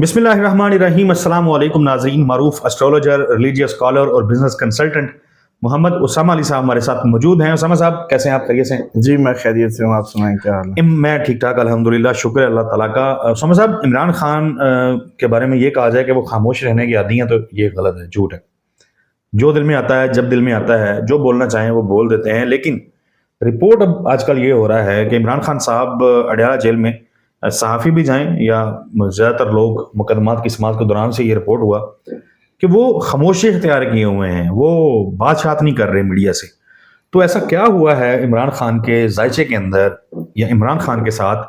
बिस्मिल्लाहिर्रहमानिर्रहीम। अस्सलाम वालेकुम नाज़रीन। मारूफ एस्ट्रोलॉजर, रिलीजियस स्कॉलर और बिजनेस कंसल्टेंट मोहम्मद उसामा अली साहब हमारे साथ मौजूद हैं। उसामा साहब कैसे हैं आप? खैरियत से? जी मैं खैरियत से हूँ, आप सुनाएं क्या हाल है? मैं ठीक ठाक अल्हम्दुलिल्लाह, शुक्र है अल्लाह ताला का। उसामा साहब, इमरान खान के बारे में ये कहा जाए कि वो खामोश रहने की आदी हैं, तो ये गलत है, झूठ है। जो दिल में आता है, जब दिल में आता है, जो बोलना चाहें वो बोल देते हैं। लेकिन रिपोर्ट अब आजकल ये हो रहा है कि इमरान खान साहब अडयाला जेल में, सहाफ़ी भी जाएं या ज़्यादातर लोग मुकदमात की समाअत के दौरान से ये रिपोर्ट हुआ कि वो खामोशी इख्तियार किए हुए हैं, वो बात नहीं कर रहे मीडिया से। तो ऐसा क्या हुआ है इमरान खान के जायचे के अंदर या इमरान खान के साथ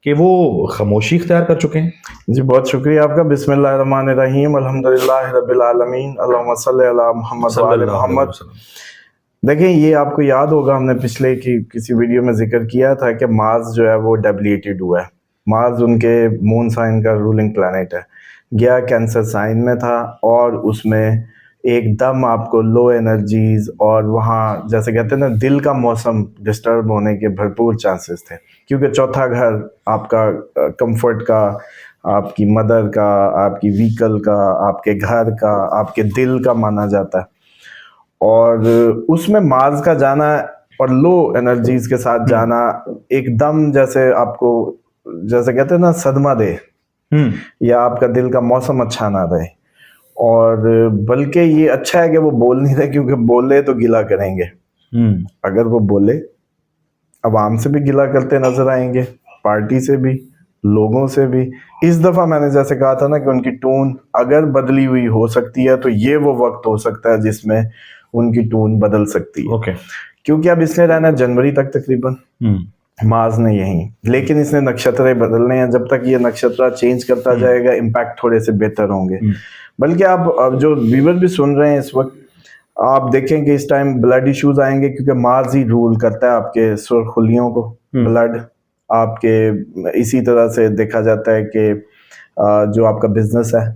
कि वो खामोशी इख्तियार कर चुके हैं? जी बहुत शुक्रिया आपका। बिस्मिल्लाहिर्रहमानिर्रहीम, अल्हम्दुलिल्लाहि रब्बिल आलमीन, अल्लाहुम्मा सल्लि अला मुहम्मद व आले सल्लल्लाहु अलैहि मुहम्मद। वसल्लम। देखें, ये आपको याद होगा, हमने पिछले की किसी वीडियो में जिक्र किया था कि मार्स जो है वो डेबिलिटेड हुआ है। मार्स उनके मून साइन का रूलिंग प्लैनेट है, गया कैंसर साइन में था और उसमें एकदम आपको लो एनर्जीज और वहाँ जैसे कहते हैं ना, दिल का मौसम डिस्टर्ब होने के भरपूर चांसेस थे, क्योंकि चौथा घर आपका कंफर्ट का, आपकी मदर का, आपकी व्हीकल का, आपके घर का, आपके दिल का माना जाता है। और उसमें मार्स का जाना और लो एनर्जीज के साथ जाना एकदम जैसे आपको, जैसे कहते हैं ना, सदमा दे, या आपका दिल का मौसम अच्छा ना रहे। और बल्कि ये अच्छा है कि वो बोल नहीं रहे, क्योंकि बोले तो गिला करेंगे। अगर वो बोले, अवाम से भी गिला करते नजर आएंगे, पार्टी से भी, लोगों से भी। इस दफ़ा मैंने जैसे कहा था ना कि उनकी टोन अगर बदली हुई हो सकती है, तो ये वो वक्त हो सकता है जिसमें उनकी टोन बदल सकती है। क्योंकि अब इसने रहना जनवरी तक तकरीबन मार्स ने यहीं, लेकिन इसने नक्षत्र बदलने हैं। जब तक ये नक्षत्र चेंज करता जाएगा, इम्पैक्ट थोड़े से बेहतर होंगे। बल्कि आप अब जो व्यूअर भी सुन रहे हैं इस वक्त, आप देखें कि इस टाइम ब्लड इश्यूज आएंगे, क्योंकि मार्स ही रूल करता है आपके सुर्खुलियों को, ब्लड आपके। इसी तरह से देखा जाता है कि जो आपका बिजनेस है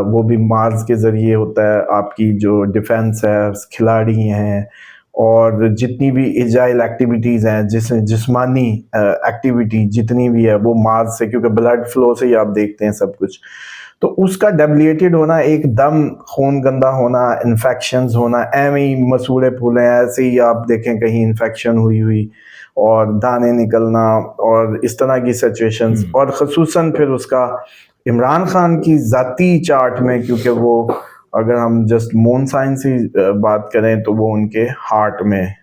वो भी मार्स के ज़रिए होता है। आपकी जो डिफेंस है, खिलाड़ी हैं, और जितनी भी एजाइल एक्टिविटीज़ हैं, जिस्मानी एक्टिविटी जितनी भी है, वो मार्स से, क्योंकि ब्लड फ्लो से ही आप देखते हैं सब कुछ। तो उसका डेबिलिटेड होना, एकदम खून गंदा होना, इन्फेक्शंस होना, एवं ही मसूड़े फूले, ऐसे ही आप देखें कहीं इन्फेक्शन हुई और दाने निकलना और इस तरह की सिचुएशंस। और ख़ुसूसन फिर उसका इमरान खान की ज़ाती चार्ट में, क्योंकि वो, अगर हम जस्ट मून साइन से बात करें, तो वो उनके हार्ट में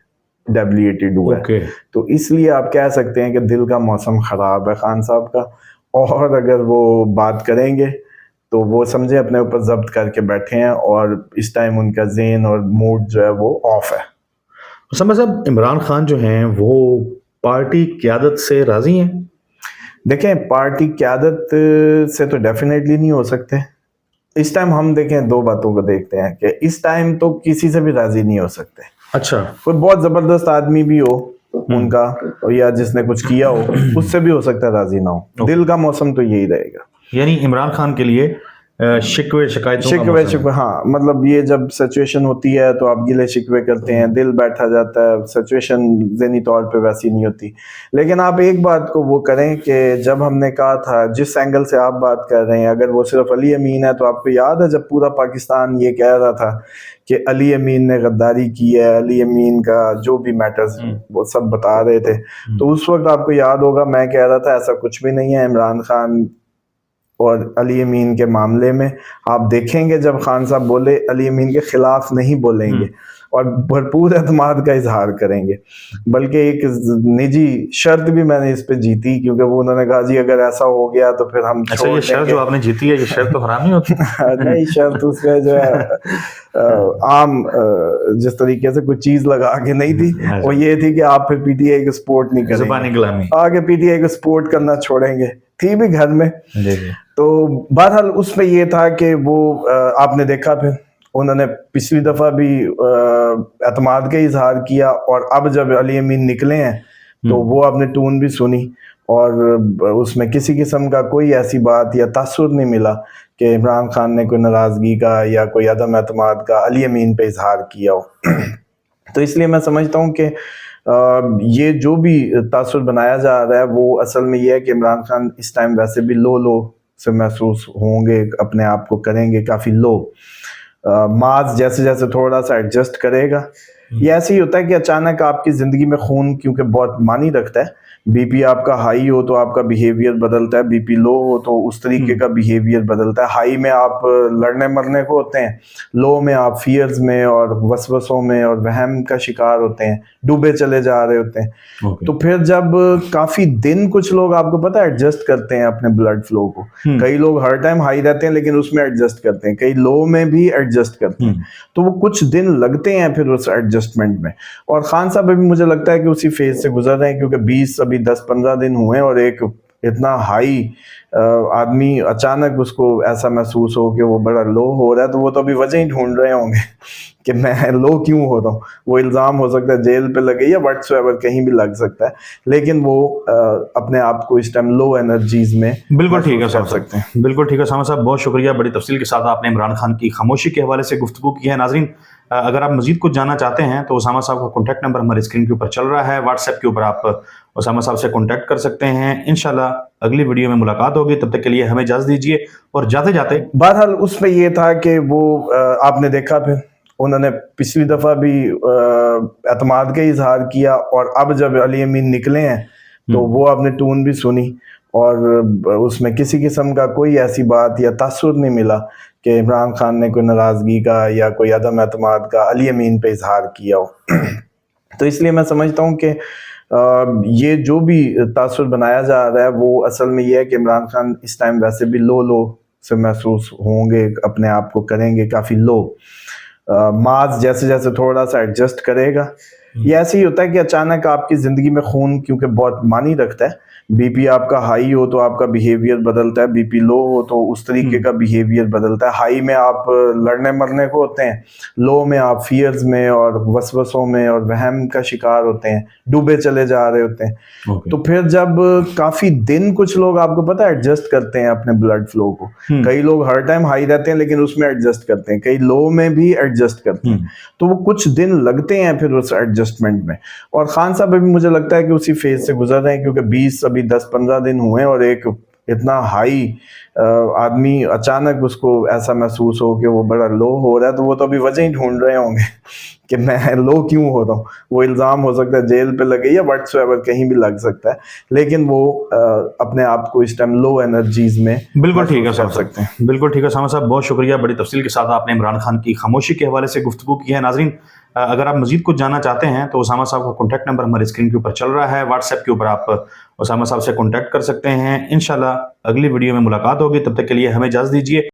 डेबिलिटेड हुआ है। तो इसलिए आप कह सकते हैं कि दिल का मौसम ख़राब है खान साहब का। और अगर वो बात करेंगे तो वो समझे अपने ऊपर जब्त करके बैठे हैं, और इस टाइम उनका ज़हन और मूड जो है वो ऑफ है। समझ साहब, इमरान खान जो हैं वो पार्टी क़यादत से राज़ी हैं? देखें, पार्टी क़यादत से तो डेफिनेटली नहीं हो सकते। इस टाइम हम देखें, दो बातों को देखते हैं कि इस टाइम तो किसी से भी राज़ी नहीं हो सकते। अच्छा, कोई बहुत ज़बरदस्त आदमी भी हो उनका, या जिसने कुछ किया हो, उससे भी हो सकता है राज़ी ना हो। दिल का मौसम तो यही रहेगा। यानी इमरान खान के लिए शिकवे शिकायतों, हाँ, मतलब ये जब सिचुएशन होती है तो आप गिले शिकवे करते हैं, दिल बैठा जाता है, सिचुएशन ज़हनी तौर पे वैसी नहीं होती। लेकिन आप एक बात को वो करें कि जब हमने कहा था, जिस एंगल से आप बात कर रहे हैं, अगर वो सिर्फ अली अमीन है, तो आपको याद है जब पूरा पाकिस्तान ये कह रहा था कि अली अमीन ने गद्दारी की है, अली अमीन का जो भी मैटर्स वो सब बता रहे थे, तो उस वक्त आपको याद होगा मैं कह रहा था ऐसा कुछ भी नहीं है। इमरान खान और अली अमीन के मामले में आप देखेंगे, जब खान साहब बोले, अली अमीन के खिलाफ नहीं बोलेंगे और भरपूर एतमाद का इजहार करेंगे। बल्कि एक निजी शर्त भी मैंने इस पे जीती, क्योंकि वो उन्होंने कहा जी अगर ऐसा हो गया तो फिर हम छोड़ देंगे। शर्त जो आपने जीती है, ये शर्त तो हराम नहीं होती। नहीं, शर्त उसमें जो है आम जिस तरीके से कुछ चीज लगा के नहीं थी, वो ये थी कि आप फिर पीटीआई को सपोर्ट नहीं करेंगे, आगे पीटीआई को सपोर्ट करना छोड़ेंगे, थी भी घर में। तो बहरहाल उसमें ये था कि वो आपने देखा, फिर उन्होंने पिछली दफ़ा भी एतमाद का इजहार किया, और अब जब अली अमीन निकले हैं तो वो आपने टून भी सुनी, और उसमें किसी किस्म का कोई ऐसी बात या तासुर नहीं मिला कि इमरान खान ने कोई नाराज़गी का या कोई अदम एतमाद का अली अमीन पे इजहार किया हो। तो इसलिए मैं समझता हूँ कि ये जो भी तासुर बनाया जा रहा है, वो असल में ये है कि इमरान खान इस टाइम वैसे भी लो से महसूस होंगे, अपने आप को करेंगे काफ़ी लो। मार्स जैसे जैसे थोड़ा सा एडजस्ट करेगा, ये ऐसे ही होता है कि अचानक आपकी ज़िंदगी में खून क्योंकि बहुत मानी रखता है, बीपी आपका हाई हो तो आपका बिहेवियर बदलता है, बीपी लो हो तो उस तरीके का बिहेवियर बदलता है। हाई में आप लड़ने मरने को होते हैं, लो में आप फियर्स में और वसवसों में और वहम का शिकार होते हैं, डूबे चले जा रहे होते हैं। ओके। तो फिर जब काफ़ी दिन कुछ लोग आपको पता है एडजस्ट करते हैं अपने ब्लड फ्लो को, कई लोग हर टाइम हाई रहते हैं लेकिन उसमें एडजस्ट करते हैं, कई लो में भी एडजस्ट करते हैं, तो वो कुछ दिन लगते हैं फिर उस एडजस्टमेंट में। और खान साहब अभी मुझे लगता है कि उसी फेज से गुजर रहे हैं, क्योंकि 20 अभी 10-15 दिन हुए और एक इतना हाई आदमी अचानक उसको ऐसा महसूस हो कि वो बड़ा लो हो रहा है, तो वो तो अभी वजह ही ढूंढ रहे होंगे कि मैं लो क्यों हो रहा हूँ। वो इल्ज़ाम हो सकता है जेल पे लगे या व्हाट्सएवर कहीं भी लग सकता है, लेकिन वो अपने आप को इस टाइम लो एनर्जीज में बिल्कुल ठीक है कर सकते हैं। बिल्कुल ठीक है सामा साहब, बहुत शुक्रिया। बड़ी तफसील के साथ आपने इमरान खान की खामोशी के हवाले से गुफ्तगू की है। नाजरीन, अगर आप मजीद कुछ जानना चाहते हैं तो उसामा साहब का कॉन्टैक्ट नंबर हमारी स्क्रीन के ऊपर चल रहा है, व्हाट्सएप के ऊपर आप उसामा साहब से कॉन्टैक्ट कर सकते हैं। इंशाल्लाह अगली वीडियो में मुलाकात होगी, तब तक के लिए हमें इजाज़त दीजिए। और जाते जाते बहरहाल उसमें ये था कि वो आपने देखा फिर उन्होंने पिछली दफ़ा भी एतमाद का इजहार किया, और अब जब अली अमीन निकले हैं तो वो आपने टून भी सुनी, और उसमें किसी किस्म का कोई ऐसी बात या तासुर नहीं मिला कि इमरान खान ने कोई नाराज़गी का या कोई अदम एतमाद का अली अमीन पे इजहार किया हो। तो इसलिए मैं समझता हूँ कि ये जो भी तासुर बनाया जा रहा है वो असल में ये है कि इमरान खान इस टाइम वैसे भी लो से महसूस होंगे, अपने आप को करेंगे काफ़ी लो। मार्स जैसे जैसे थोड़ा सा एडजस्ट करेगा, ये ऐसे ही होता है कि अचानक आपकी ज़िंदगी में खून क्योंकि बहुत मानी रखता है, बीपी आपका हाई हो तो आपका बिहेवियर बदलता है, बीपी लो हो तो उस तरीके का बिहेवियर बदलता है। हाई में आप लड़ने मरने को होते हैं, लो में आप फियर्स में और वसवसों में और वहम का शिकार होते हैं, डूबे चले जा रहे होते हैं। तो फिर जब काफ़ी दिन कुछ लोग आपको पता है एडजस्ट करते हैं अपने ब्लड फ्लो को, कई लोग हर टाइम हाई रहते हैं लेकिन उसमें एडजस्ट करते हैं, कई लो में भी एडजस्ट करते हैं, तो वो कुछ दिन लगते हैं फिर उस एडजस्टमेंट में। और खान साहब अभी मुझे लगता है कि उसी फेज से गुजर रहे हैं, क्योंकि 20 अभी 10-15 दिन हुए और एक इतना हाई आदमी अचानक उसको ऐसा महसूस हो कि वो बड़ा लो हो रहा है, तो वो तो अभी वजह ही ढूंढ रहे होंगे कि मैं लो क्यों हो रहा हूँ। वो इल्ज़ाम हो सकता है जेल पे लगे या व्हाट्सएवर कहीं भी लग सकता है, लेकिन वो अपने आप को इस टाइम लो एनर्जीज में बिल्कुल ठीक है कर सकते हैं। बिल्कुल ठीक है सामा साहब, बहुत शुक्रिया। बड़ी तफसील के साथ आपने इमरान खान की खामोशी के हवाले से गुफ्तगू की है। नाजरीन, अगर आप मजीद कुछ जानना चाहते हैं तो उसामा साहब का कॉन्टैक्ट नंबर हमारी स्क्रीन के ऊपर चल रहा है, व्हाट्सएप के ऊपर आप उसामा साहब से कॉन्टैक्ट कर सकते हैं। इंशाल्लाह अगली वीडियो में मुलाकात होगी, तब तक के लिए हमें इजाज़त दीजिए।